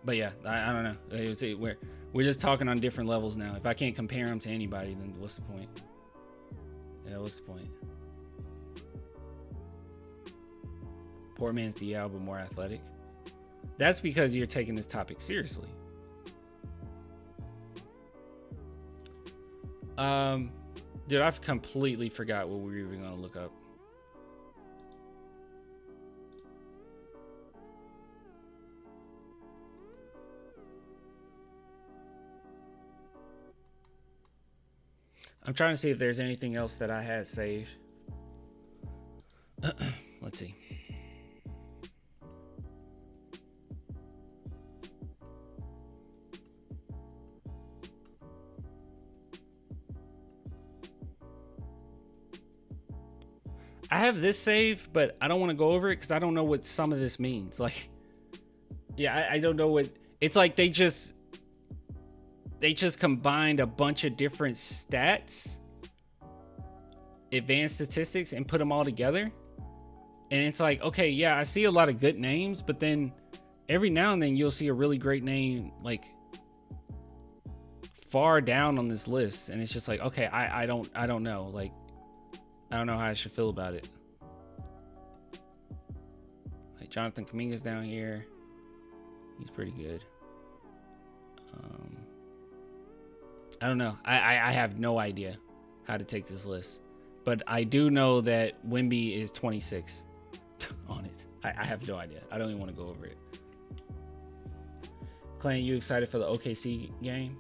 But yeah, I don't know. We're just talking on different levels now. If I can't compare them to anybody, then what's the point? Yeah, what's the point? Poor man's Diaw, but more athletic. That's because you're taking this topic seriously. Dude, I've completely forgot what we were even gonna look up. I'm trying to see if there's anything else that I had saved. Let's see. I have this saved, but I don't want to go over it because I don't know what some of this means. Like, yeah, I don't know what it's like. They just combined a bunch of different stats, advanced statistics, and put them all together. And it's like, okay, yeah, I see a lot of good names, but then every now and then you'll see a really great name like far down on this list, and it's just like, okay, I don't know. Like, I don't know how I should feel about it. Like Jonathan Kuminga's down here. He's pretty good. I don't know. I have no idea how to take this list. But I do know that Wemby is 26 on it. I have no idea. I don't even want to go over it. Clay, you excited for the OKC game?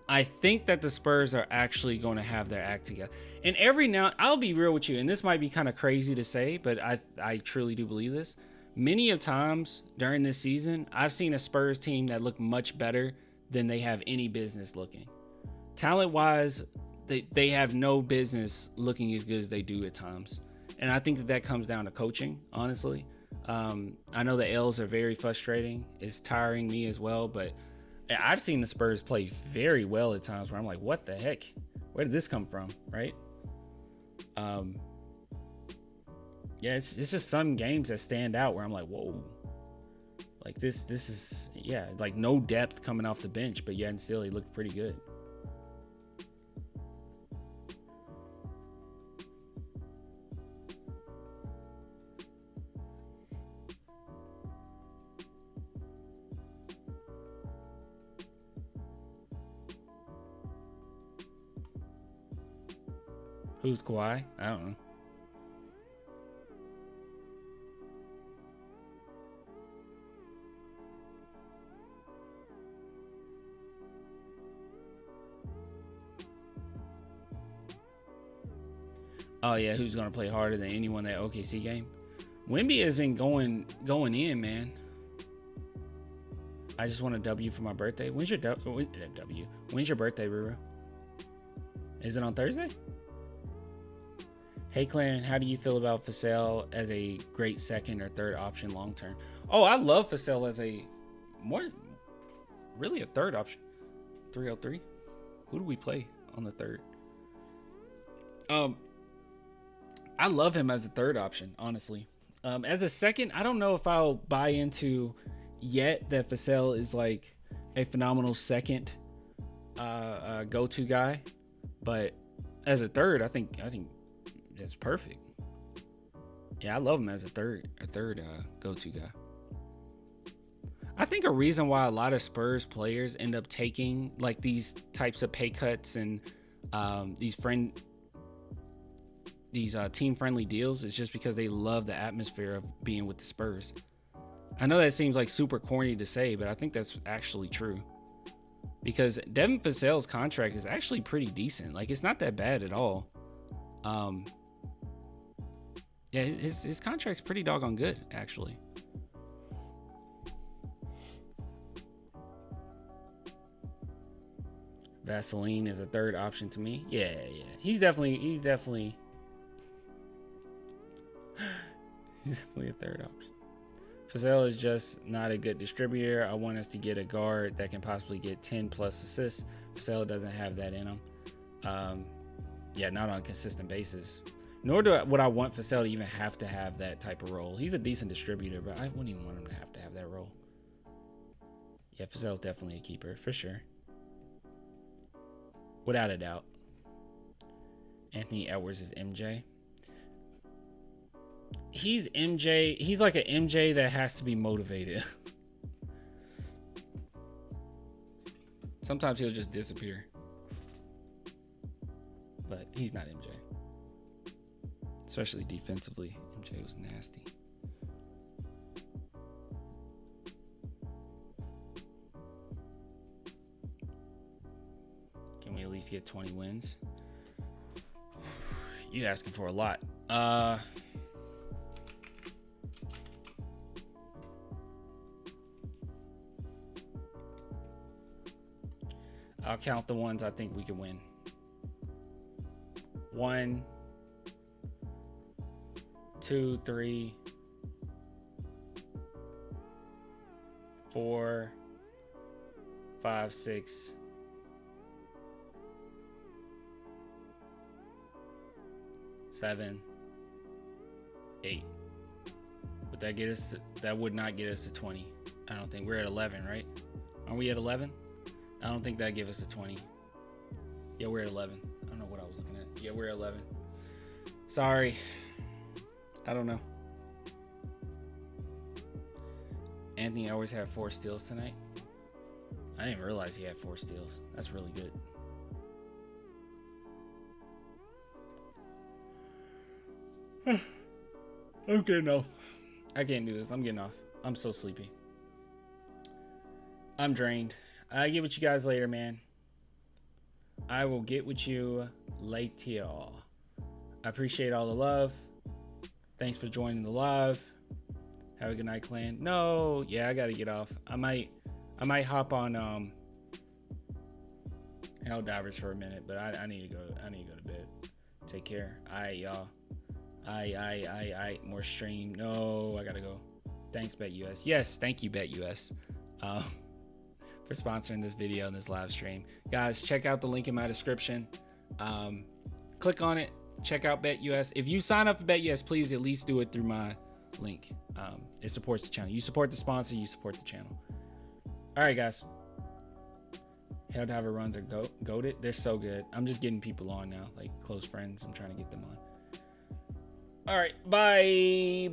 I think that the Spurs are actually going to have their act together. And every now, I'll be real with you, and this might be kind of crazy to say, but I truly do believe this. Many of times during this season, I've seen a Spurs team that look much better than they have any business looking. Talent-wise, they have no business looking as good as they do at times. And I think that comes down to coaching, honestly. I know the L's are very frustrating. It's tiring me as well, but I've seen the Spurs play very well at times where I'm like, what the heck? Where did this come from, right? Yeah, it's just some games that stand out where I'm like, whoa. Like this is, yeah, like no depth coming off the bench, but yet and still he looked pretty good. Who's Kawhi? I don't know. Oh yeah, who's gonna play harder than anyone that OKC game? Wemby has been going in, man. I just want a W for my birthday. When's your W? When's your birthday, Ruru? Is it on Thursday? Hey, Clan, how do you feel about Vassell as a great second or third option long term? Oh, I love Vassell as really a third option. 303. Who do we play on the third? I love him as a third option, honestly. As a second, I don't know if I'll buy into yet that Vassell is like a phenomenal second go-to guy, but as a third, I think that's perfect. Yeah, I love him as a third go-to guy. I think a reason why a lot of Spurs players end up taking like these types of pay cuts and these team-friendly deals is just because they love the atmosphere of being with the Spurs. I know that seems like super corny to say, but I think that's actually true. Because Devin Vassell's contract is actually pretty decent. Like, it's not that bad at all. Yeah, his contract's pretty doggone good, actually. Vaseline is a third option to me. Yeah. He's definitely a third option. Vassell is just not a good distributor. I want us to get a guard that can possibly get 10 plus assists. Vassell doesn't have that in him. Yeah, not on a consistent basis. Nor would I want Vassell to even have to have that type of role. He's a decent distributor, but I wouldn't even want him to have that role. Yeah, Vassell's definitely a keeper, for sure. Without a doubt. Anthony Edwards is MJ. He's MJ. He's like an MJ that has to be motivated. Sometimes he'll just disappear. But he's not MJ. Especially defensively. MJ was nasty. Can we at least get 20 wins? You're asking for a lot. I'll count the ones I think we can win. 1, 2, 3, 4, 5, 6, 7, 8. Would that get us that would not get us to 20. I don't think. We're at 11, right? Are we at 11? I don't think that'd give us to 20. Yeah, we're at 11. I don't know what I was looking at. Yeah, we're at 11. Sorry. I don't know. Anthony Edwards had 4 steals tonight. I didn't even realize he had 4 steals. That's really good. I'm getting off. I can't do this. I'm getting off. I'm so sleepy. I'm drained. I'll get with you guys later, man. I will get with you later. I appreciate all the love. Thanks for joining the live. Have a good night, clan. No, yeah, I gotta get off. I might hop on Helldivers for a minute, but I need to go to bed. Take care. Alright, y'all. I more stream. No, I gotta go. Thanks, BetUS. Yes, thank you, BetUS, for sponsoring this video and this live stream. Guys, check out the link in my description. Click on it. Check out BetUS. If you sign up for BetUS, please at least do it through my link. It supports the channel. You support the sponsor, you support the channel. All right, guys. Helldiver runs are goated. They're so good. I'm just getting people on now, like close friends. I'm trying to get them on. All right, bye.